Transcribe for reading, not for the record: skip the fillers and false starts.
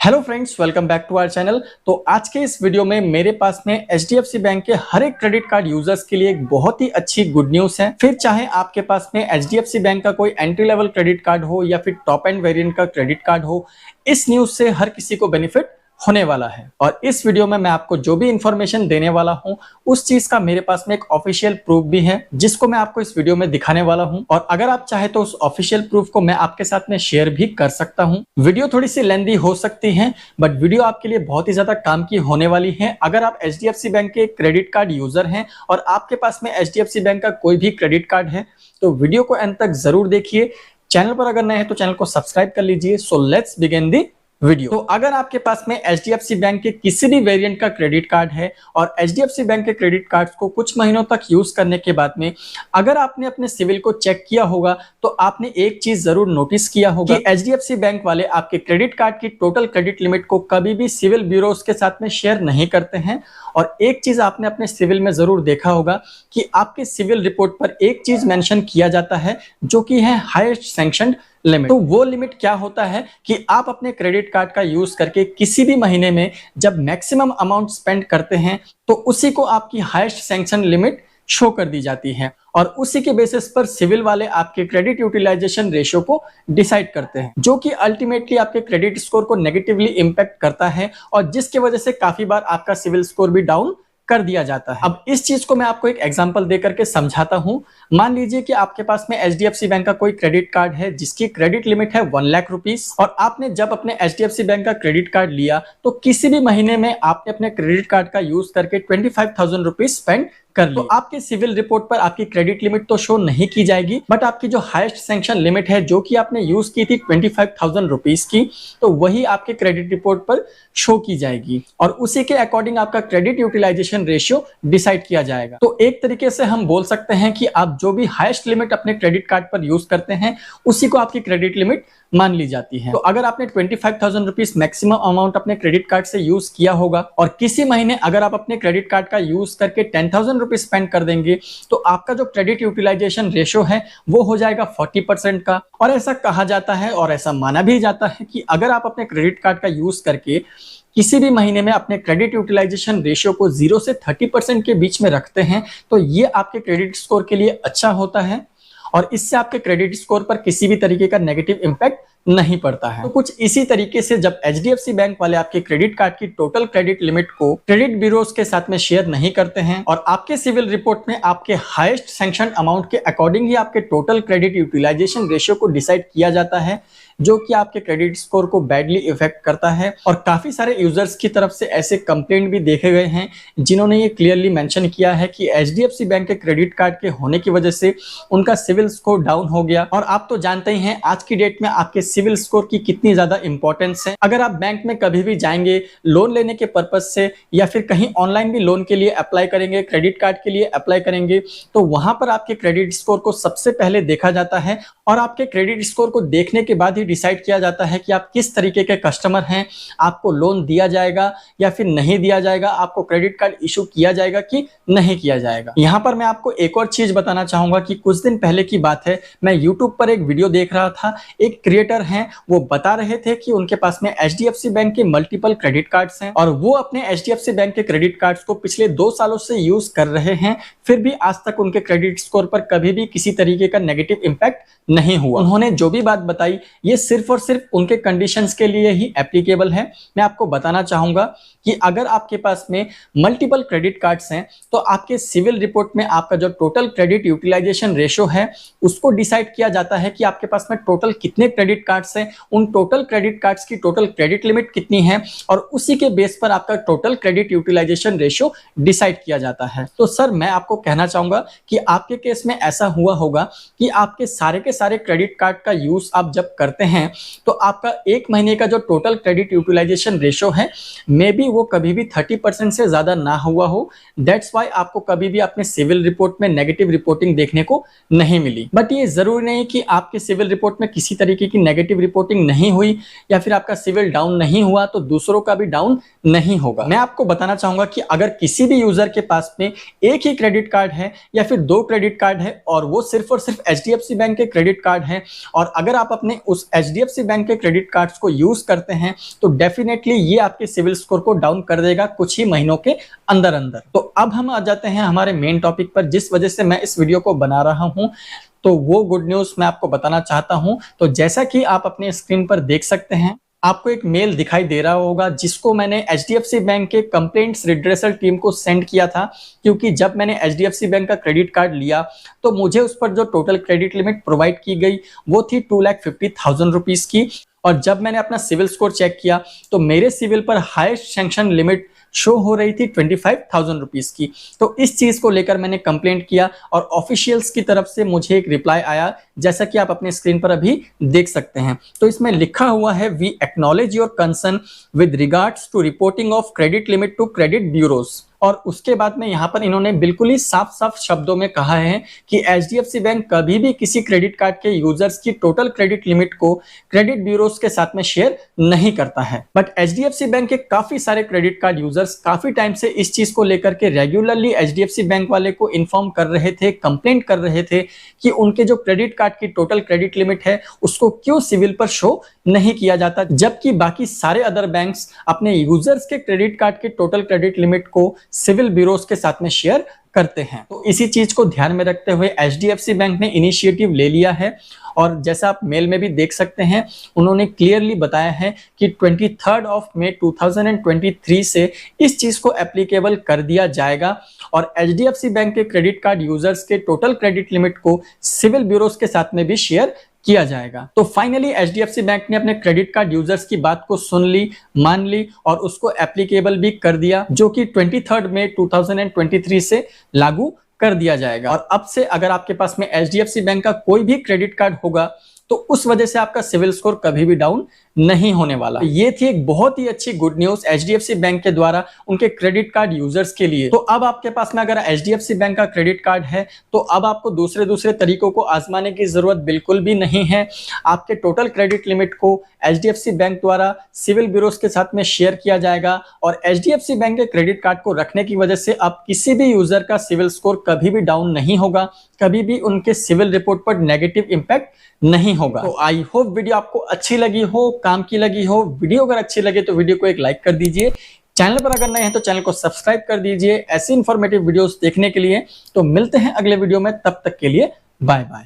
Hello friends, welcome back to our channel. तो आज के इस वीडियो में मेरे पास में एचडीएफसी बैंक के हर एक क्रेडिट कार्ड यूजर्स के लिए एक बहुत ही अच्छी गुड न्यूज है। फिर चाहे आपके पास में एचडीएफसी बैंक का कोई एंट्री लेवल क्रेडिट कार्ड हो या फिर टॉप एंड वेरिएंट का क्रेडिट कार्ड हो, इस न्यूज से हर किसी को बेनिफिट होने वाला है। और इस वीडियो में मैं आपको जो भी इंफॉर्मेशन देने वाला हूं उस चीज का मेरे पास में एक ऑफिशियल प्रूफ भी है, जिसको मैं आपको इस वीडियो में दिखाने वाला हूं। और अगर आप चाहे तो उस ऑफिशियल प्रूफ को मैं आपके साथ में शेयर भी कर सकता हूं। वीडियो थोड़ी सी लेंदी हो सकती है, बट वीडियो आपके लिए बहुत ही ज्यादा काम की होने वाली है। अगर आप एचडीएफसी बैंक के क्रेडिट कार्ड यूजर हैं और आपके पास में एचडीएफसी बैंक का कोई भी क्रेडिट कार्ड है तो वीडियो को अंत तक जरूर देखिए। चैनल पर अगर नए हैं तो चैनल को सब्सक्राइब कर लीजिए। So let's begin the video. तो अगर आपके पास में एचडीएफसी बैंक के किसी भी वेरिएंट का क्रेडिट कार्ड है और एचडीएफसी बैंक के क्रेडिट कार्ड्स को कुछ महीनों तक यूज करने के बाद में अगर आपने अपने सिविल को चेक किया होगा तो आपने एक चीज जरूर नोटिस किया होगा कि एचडीएफसी बैंक वाले आपके क्रेडिट कार्ड की टोटल क्रेडिट लिमिट को कभी भी सिविल ब्यूरोज के साथ में शेयर नहीं करते हैं। और एक चीज आपने अपने सिविल में जरूर देखा होगा कि आपके सिविल रिपोर्ट पर एक चीज मेंशन किया जाता है जो कि है हाईएस्ट सैंक्शनड लिमिट। तो वो लिमिट क्या होता है कि आप अपने क्रेडिट कार्ड का यूज करके किसी भी महीने में जब मैक्सिमम अमाउंट स्पेंड करते हैं तो उसी को आपकी हाईएस्ट सैंक्शन लिमिट शो कर दी जाती है और उसी के बेसिस पर सिविल वाले आपके क्रेडिट यूटिलाइजेशन रेशियो को डिसाइड करते हैं, जो कि अल्टीमेटली आपके क्रेडिट स्कोर को नेगेटिवली इंपैक्ट करता है और जिसकी वजह से काफी बार आपका सिविल स्कोर भी डाउन कर दिया जाता है। अब इस चीज को मैं आपको एक एग्जांपल दे करके समझाता हूं। मान लीजिए कि आपके पास में एचडीएफसी बैंक का कोई क्रेडिट कार्ड है जिसकी क्रेडिट लिमिट है 1 लाख रुपीस और आपने जब अपने एचडीएफसी बैंक का क्रेडिट कार्ड लिया तो किसी भी महीने में आपने अपने क्रेडिट कार्ड का यूज करके 25,000 रुपीज स्पेंड कर ली। तो आपके सिविल रिपोर्ट पर आपकी क्रेडिट लिमिट तो शो नहीं की जाएगी, बट आपकी जो हाईएस्ट सैंक्शन लिमिट है जो कि आपने यूज की थी 25,000 रुपीस की, तो वही आपके क्रेडिट रिपोर्ट पर शो की जाएगी और उसी के अकॉर्डिंग आपका क्रेडिट यूटिलाइजेशन रेशियो डिसाइड किया जाएगा। तो एक तरीके से हम बोल सकते हैं कि आप जो भी हाईएस्ट लिमिट अपने क्रेडिट कार्ड पर यूज करते हैं उसी को आपकी क्रेडिट लिमिट मान ली जाती है। तो अगर आपने 25,000 रुपीस मैक्सिमम अमाउंट अपने क्रेडिट कार्ड से यूज किया होगा और किसी महीने अगर आप अपने क्रेडिट कार्ड का यूज करके 10,000 रुपीज स्पेंड कर देंगे तो आपका जो क्रेडिट यूटिलाइजेशन रेशियो है वो हो जाएगा 40% का। और ऐसा कहा जाता है और ऐसा माना भी जाता है कि अगर आप अपने क्रेडिट कार्ड का यूज करके किसी भी महीने में अपने क्रेडिट यूटिलाइजेशन रेशियो को 0 से 30% के बीच में रखते हैं तो ये आपके क्रेडिट स्कोर के लिए अच्छा होता है और इससे आपके क्रेडिट स्कोर पर किसी भी तरीके का नेगेटिव इंपैक्ट नहीं पड़ता है। तो कुछ इसी तरीके से जब एचडीएफसी बैंक वाले आपके क्रेडिट कार्ड की टोटल क्रेडिट लिमिट को क्रेडिट ब्यूरोज के साथ में शेयर नहीं करते हैं और आपके सिविल रिपोर्ट में आपके हाईएस्ट सैंक्शन अमाउंट के अकॉर्डिंग ही आपके टोटल क्रेडिट यूटिलाइजेशन रेशियो को डिसाइड किया जाता है, जो कि आपके क्रेडिट स्कोर को बैडली इफेक्ट करता है। और काफी सारे यूजर्स की तरफ से ऐसे कंप्लेंट भी देखे गए हैं जिन्होंने ये क्लियरली मेंशन किया है कि एचडीएफसी बैंक के क्रेडिट कार्ड के होने की वजह से उनका सिविल स्कोर डाउन हो गया। और आप तो जानते ही हैं आज की डेट में आपके सिविल स्कोर की कितनी ज्यादा इंपॉर्टेंस है। अगर आप बैंक में कभी भी जाएंगे लोन लेने के पर्पज से या फिर कहीं ऑनलाइन भी लोन के लिए अप्लाई करेंगे, क्रेडिट कार्ड के लिए अप्लाई करेंगे, तो वहां पर आपके क्रेडिट स्कोर को सबसे पहले देखा जाता है और आपके क्रेडिट स्कोर को देखने के बाद ही डिसाइड किया जाता है कि आप किस तरीके के कस्टमर हैं, आपको लोन दिया जाएगा या फिर नहीं दिया जाएगा, आपको क्रेडिट कार्ड इशू किया जाएगा कि नहीं किया जाएगा। यहां पर मैं आपको एक और चीज बताना चाहूंगा कि कुछ दिन पहले की बात है, मैं यूट्यूब पर एक वीडियो देख रहा था। एक क्रिएटर हैं, वो बता रहे थे कि उनके पास में एचडीएफसी बैंक के मल्टीपल क्रेडिट कार्ड्स हैं और वो अपने एचडीएफसी बैंक के क्रेडिट कार्ड्स को पिछले 2 सालों से यूज कर रहे हैं, फिर भी आज तक उनके क्रेडिट स्कोर पर कभी भी किसी तरीके का नेगेटिव इंपैक्ट नहीं हुआ। उन्होंने जो भी बात बताई ये सिर्फ और सिर्फ उनके कंडीशंस के लिए ही एप्लीकेबल है। मैं आपको बताना चाहूंगा कि अगर आपके पास में मल्टीपल क्रेडिट कार्ड्स हैं तो आपके सिविल रिपोर्ट में आपका जो टोटल क्रेडिट यूटिलाइजेशन रेशियो है उसको डिसाइड किया जाता है कि आपके पास में टोटल कितने क्रेडिट कार्ड्स हैं, उन टोटल क्रेडिट कार्ड्स की टोटल क्रेडिट लिमिट कितनी है और उसी के बेस पर आपका total credit utilisation ratio decide किया जाता है। तो सर मैं आपको कहना चाहूंगा कि आपके केस में ऐसा हुआ होगा कि आपके सारे के सारे क्रेडिट कार्ड का यूज आप जब करते हैं तो आपका एक महीने का जो टोटल क्रेडिट यूटिलाइजेशन रेशियो है मे बी वो कभी भी 30% से ज्यादा ना हुआ हो। दैट्स वाई आपको कभी भी अपने सिविल रिपोर्ट में नेगेटिव रिपोर्टिंग देखने को नहीं मिली। बट ये जरूरी नहीं कि आपके सिविल रिपोर्ट में किसी तरीके की नेगेटिव रिपोर्टिंग नहीं हुई या फिर आपका सिविल डाउन नहीं हुआ तो दूसरों का भी डाउन नहीं होगा। मैं आपको बताना चाहूंगा कि अगर किसी भी यूजर के पास में एक ही क्रेडिट कार्ड है या फिर 2 क्रेडिट कार्ड है और वो सिर्फ और सिर्फ एचडीएफसी बैंक के क्रेडिट क्रेडिट कार्ड है और अगर आप अपने उस HDFC बैंक के क्रेडिट कार्ड्स को यूज करते हैं तो डेफिनेटली ये आपके सिविल स्कोर को डाउन कर देगा कुछ ही महीनों के अंदर अंदर। तो अब हम आ जाते हैं हमारे मेन टॉपिक पर, जिस वजह से मैं इस वीडियो को बना रहा हूं। तो वो गुड न्यूज मैं आपको बताना चाहता हूं। तो जैसा कि आप अपने स्क्रीन पर देख सकते हैं, आपको एक मेल दिखाई दे रहा होगा जिसको मैंने HDFC बैंक के कंप्लेंट्स रिड्रेसल टीम को सेंड किया था, क्योंकि जब मैंने HDFC बैंक का क्रेडिट कार्ड लिया तो मुझे उस पर जो टोटल क्रेडिट लिमिट प्रोवाइड की गई वो थी 2,50,000 रुपीज की। और जब मैंने अपना सिविल स्कोर चेक किया तो मेरे सिविल पर हाईएस्ट सैंक्शन लिमिट शो हो रही थी 25,000 रुपीज की। तो इस चीज को लेकर मैंने कंप्लेंट किया और ऑफिशियल्स की तरफ से मुझे एक रिप्लाई आया, जैसा कि आप अपने स्क्रीन पर अभी देख सकते हैं। तो इसमें लिखा हुआ है, we acknowledge your concern with regards to reporting of credit limit to credit bureaus. और उसके बाद में यहाँ पर इन्होंने बिल्कुल ही साफ साफ शब्दों में कहा है कि HDFC बैंक कभी भी किसी क्रेडिट कार्ड के यूजर्स की टोटल क्रेडिट लिमिट को क्रेडिट ब्यूरोज के साथ में शेयर नहीं करता है। बट HDFC बैंक के काफी सारे क्रेडिट कार्ड यूजर्स काफी टाइम से इस चीज को लेकर के रेगुलरली HDFC बैंक वाले को इन्फॉर्म कर रहे थे, कंप्लेंट कर रहे थे कि उनके जो क्रेडिट कार्ड की टोटल क्रेडिट लिमिट है उसको क्यों सिविल पर शो नहीं किया जाता, जबकि बाकी सारे अदर बैंक्स अपने यूजर्स के क्रेडिट कार्ड के टोटल क्रेडिट लिमिट को सिविल ब्यूरोज के साथ में शेयर करते हैं। तो इसी चीज को ध्यान में रखते हुए HDFC बैंक ने इनिशिएटिव ले लिया है और जैसा आप मेल में भी देख सकते हैं, उन्होंने क्लियरली बताया है कि 23 मई 2023 से इस चीज को एप्लीकेबल कर दिया जाएगा और HDFC बैंक के क्रेडिट कार्ड यूजर्स के टोटल क्रेडिट लिमिट को सिविल ब्यूरोज के साथ में भी शेयर किया जाएगा। तो फाइनली HDFC बैंक ने अपने क्रेडिट कार्ड यूजर्स की बात को सुन ली, मान ली और उसको एप्लीकेबल भी कर दिया, जो कि 23 मई 2023 से लागू कर दिया जाएगा। और अब से अगर आपके पास में HDFC बैंक का कोई भी क्रेडिट कार्ड होगा तो उस वजह से आपका सिविल स्कोर कभी भी डाउन नहीं होने वाला। ये थी एक बहुत ही अच्छी गुड न्यूज HDFC बैंक के द्वारा उनके क्रेडिट कार्ड यूजर्स के लिए। तो अब आपके पास में अगर HDFC बैंक का क्रेडिट कार्ड है तो अब आपको दूसरे तरीकों को आजमाने की जरूरत बिल्कुल भी नहीं है। आपके टोटल क्रेडिट लिमिट को HDFC बैंक द्वारा सिविल ब्यूरोज के साथ में शेयर किया जाएगा और HDFC बैंक के क्रेडिट कार्ड को रखने की वजह से अब किसी भी यूजर का सिविल स्कोर कभी भी डाउन नहीं होगा, कभी भी उनके सिविल रिपोर्ट पर नेगेटिव इंपैक्ट नहीं होगा। तो आई होप वीडियो आपको अच्छी लगी हो, काम की लगी हो। वीडियो अगर अच्छी लगे तो वीडियो को एक लाइक कर दीजिए। चैनल पर अगर नए हैं तो चैनल को सब्सक्राइब कर दीजिए ऐसी इंफॉर्मेटिव वीडियोस देखने के लिए। तो मिलते हैं अगले वीडियो में, तब तक के लिए बाय बाय।